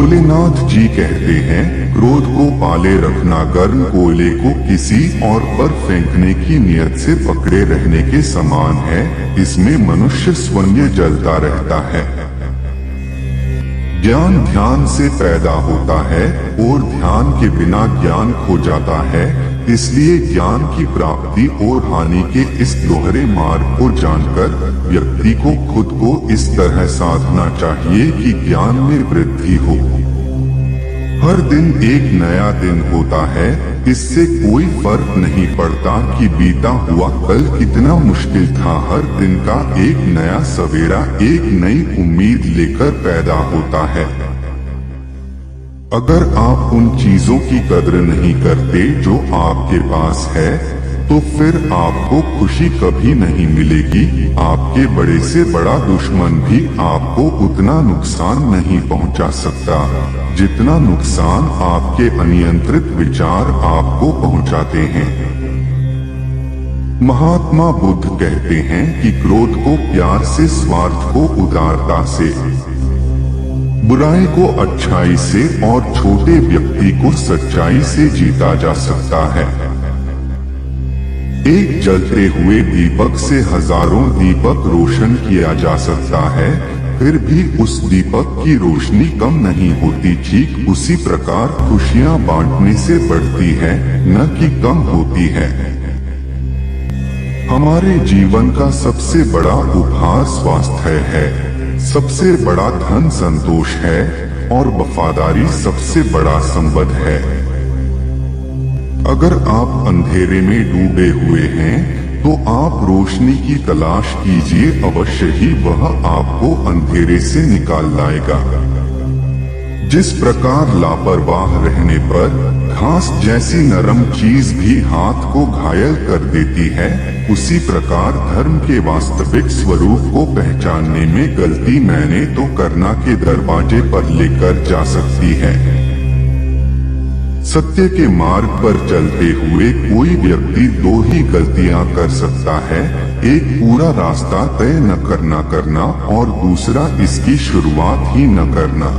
भोलेनाथ जी कहते हैं, क्रोध को पाले रखना गर्म कोयले को किसी और पर फेंकने की नियत से पकड़े रहने के समान है। इसमें मनुष्य स्वयं जलता रहता है। ज्ञान ध्यान से पैदा होता है और ध्यान के बिना ज्ञान खो जाता है। इसलिए ज्ञान की प्राप्ति और हानि के इस दोहरे मार्ग को जानकर व्यक्ति को खुद को इस तरह साधना चाहिए कि ज्ञान में वृद्धि हो। हर दिन एक नया दिन होता है। इससे कोई फर्क नहीं पड़ता कि बीता हुआ कल कितना मुश्किल था। हर दिन का एक नया सवेरा एक नई उम्मीद लेकर पैदा होता है। अगर आप उन चीजों की कद्र नहीं करते जो आपके पास है, तो फिर आपको खुशी कभी नहीं मिलेगी। आपके बड़े से बड़ा दुश्मन भी आपको उतना नुकसान नहीं पहुंचा सकता जितना नुकसान आपके अनियंत्रित विचार आपको पहुंचाते हैं। महात्मा बुद्ध कहते हैं कि क्रोध को प्यार से, स्वार्थ को उदारता से, बुराई को अच्छाई से और छोटे व्यक्ति को सच्चाई से जीता जा सकता है। एक जलते हुए दीपक से हजारों दीपक रोशन किया जा सकता है, फिर भी उस दीपक की रोशनी कम नहीं होती। ठीक उसी प्रकार खुशियां बांटने से बढ़ती है, न कि कम होती है। हमारे जीवन का सबसे बड़ा उपहार स्वास्थ्य है, सबसे बड़ा धन संतोष है और वफादारी सबसे बड़ा संपद है। अगर आप अंधेरे में डूबे हुए हैं तो आप रोशनी की तलाश कीजिए, अवश्य ही वह आपको अंधेरे से निकाल लाएगा। जिस प्रकार लापरवाह रहने पर घास जैसी नरम चीज भी हाथ को घायल कर देती है, उसी प्रकार धर्म के वास्तविक स्वरूप को पहचानने में गलती मैंने तो करना के दरवाजे पर लेकर जा सकती है। सत्य के मार्ग पर चलते हुए कोई व्यक्ति दो ही गलतियां कर सकता है, एक पूरा रास्ता तय न करना और दूसरा इसकी शुरुआत ही न करना।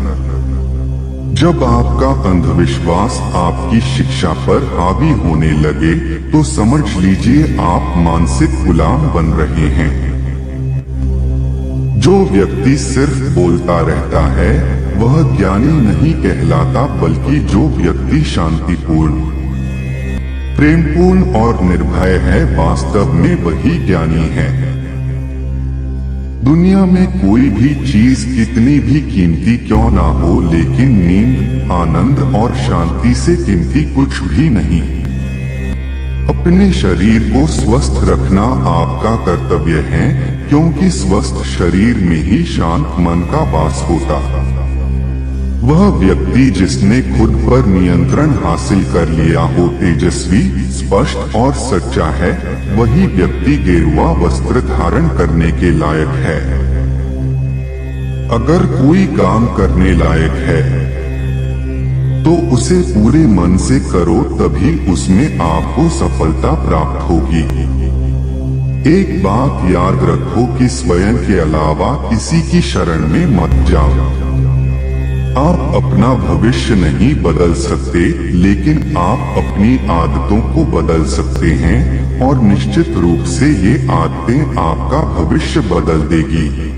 जब आपका अंधविश्वास आपकी शिक्षा पर हावी होने लगे तो समझ लीजिए आप मानसिक गुलाम बन रहे हैं। जो व्यक्ति सिर्फ बोलता रहता है वह ज्ञानी नहीं कहलाता, बल्कि जो व्यक्ति शांतिपूर्ण, प्रेमपूर्ण और निर्भय है, वास्तव में वही ज्ञानी है। दुनिया में कोई भी चीज कितनी भी कीमती क्यों ना हो, लेकिन नींद, आनंद और शांति से कीमती कुछ भी नहीं। अपने शरीर को स्वस्थ रखना आपका कर्तव्य है, क्योंकि स्वस्थ शरीर में ही शांत मन का वास होता। वह व्यक्ति जिसने खुद पर नियंत्रण हासिल कर लिया हो तेजस्वी, स्पष्ट और सच्चा है, वही व्यक्ति गेरुआ वस्त्र धारण करने के लायक है। अगर कोई काम करने लायक है तो उसे पूरे मन से करो, तभी उसमें आपको सफलता प्राप्त होगी। एक बात याद रखो कि स्वयं के अलावा किसी की शरण में मत जाओ। आप अपना भविष्य नहीं बदल सकते, लेकिन आप अपनी आदतों को बदल सकते हैं और निश्चित रूप से ये आदतें आपका भविष्य बदल देगी।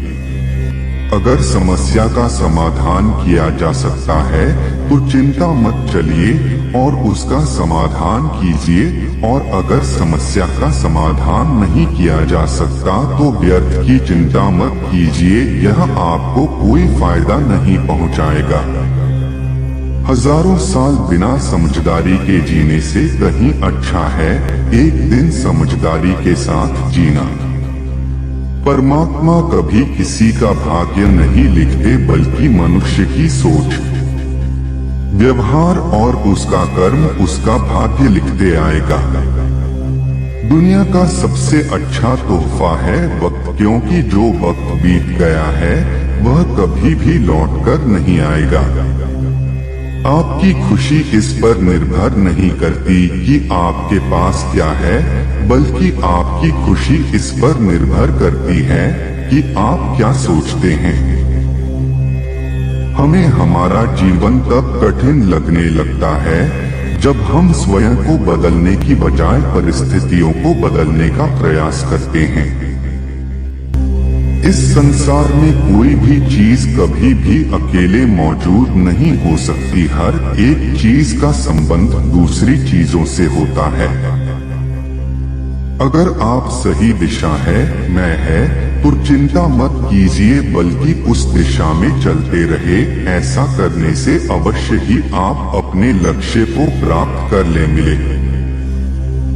अगर समस्या का समाधान किया जा सकता है तो चिंता मत चलिए और उसका समाधान कीजिए, और अगर समस्या का समाधान नहीं किया जा सकता तो व्यर्थ की चिंता मत कीजिए, यह आपको कोई फायदा नहीं पहुंचाएगा। हजारों साल बिना समझदारी के जीने से कहीं अच्छा है एक दिन समझदारी के साथ जीना। परमात्मा कभी किसी का भाग्य नहीं लिखते, बल्कि मनुष्य की सोच, व्यवहार और उसका कर्म उसका भाग्य लिखते आएगा। दुनिया का सबसे अच्छा तोहफा है वक्त, क्योंकि जो वक्त बीत गया है वह कभी भी लौटकर नहीं आएगा। आपकी खुशी इस पर निर्भर नहीं करती कि आपके पास क्या है, बल्कि आपकी खुशी इस पर निर्भर करती है कि आप क्या सोचते हैं। हमें हमारा जीवन तब कठिन लगने लगता है जब हम स्वयं को बदलने की बजाय परिस्थितियों को बदलने का प्रयास करते हैं। इस संसार में कोई भी चीज कभी भी अकेले मौजूद नहीं हो सकती। हर एक चीज का संबंध दूसरी चीजों से होता है। अगर आप सही दिशा में तो चिंता मत कीजिए, बल्कि उस दिशा में चलते रहे। ऐसा करने से अवश्य ही आप अपने लक्ष्य को प्राप्त कर लेंगे।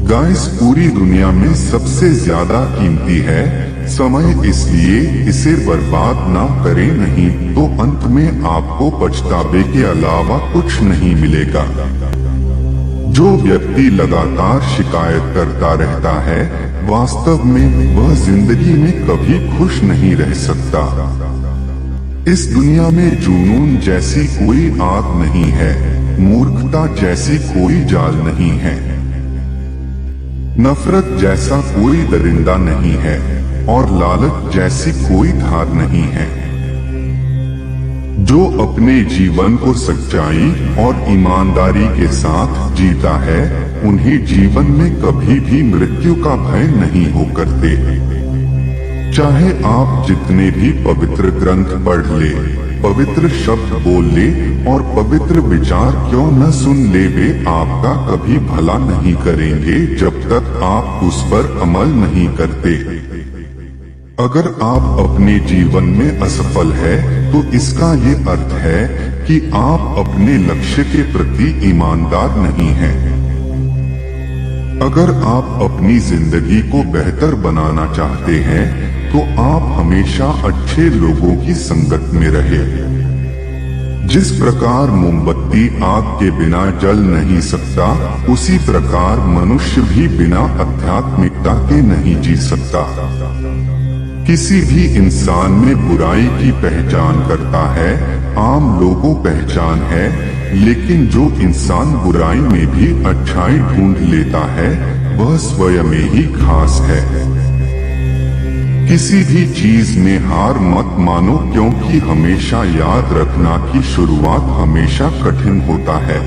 गाइस, पूरी दुनिया में सबसे ज्यादा कीमती है समय, इसलिए इसे बर्बाद ना करें, नहीं तो अंत में आपको पछतावे के अलावा कुछ नहीं मिलेगा। जो व्यक्ति लगातार शिकायत करता रहता है, वास्तव में वह जिंदगी में कभी खुश नहीं रह सकता। इस दुनिया में जुनून जैसी कोई आग नहीं है, मूर्खता जैसी कोई जाल नहीं है, नफरत जैसा कोई दरिंदा नहीं है और लालच जैसी कोई धार नहीं है। जो अपने जीवन को सच्चाई और ईमानदारी के साथ जीता है, उन्हें जीवन में कभी भी मृत्यु का भय नहीं हो करते। चाहे आप जितने भी पवित्र ग्रंथ पढ़ ले, पवित्र शब्द बोल ले और पवित्र विचार क्यों न सुन ले, वे आपका कभी भला नहीं करेंगे जब तक आप उस पर अमल नहीं करते। अगर आप अपने जीवन में असफल है तो इसका ये अर्थ है कि आप अपने लक्ष्य के प्रति ईमानदार नहीं हैं। अगर आप अपनी जिंदगी को बेहतर बनाना चाहते हैं तो आप हमेशा अच्छे लोगों की संगत में रहे। जिस प्रकार मोमबत्ती आग के बिना जल नहीं सकता, उसी प्रकार मनुष्य भी बिना आध्यात्मिकता के नहीं जी सकता। किसी भी इंसान में बुराई की पहचान करता है, आम लोगों पहचान है, लेकिन जो इंसान बुराई में भी अच्छाई ढूंढ लेता है, वह स्वयं ही खास है। किसी भी चीज में हार मत मानो, क्योंकि हमेशा याद रखना कि शुरुआत हमेशा कठिन होता है।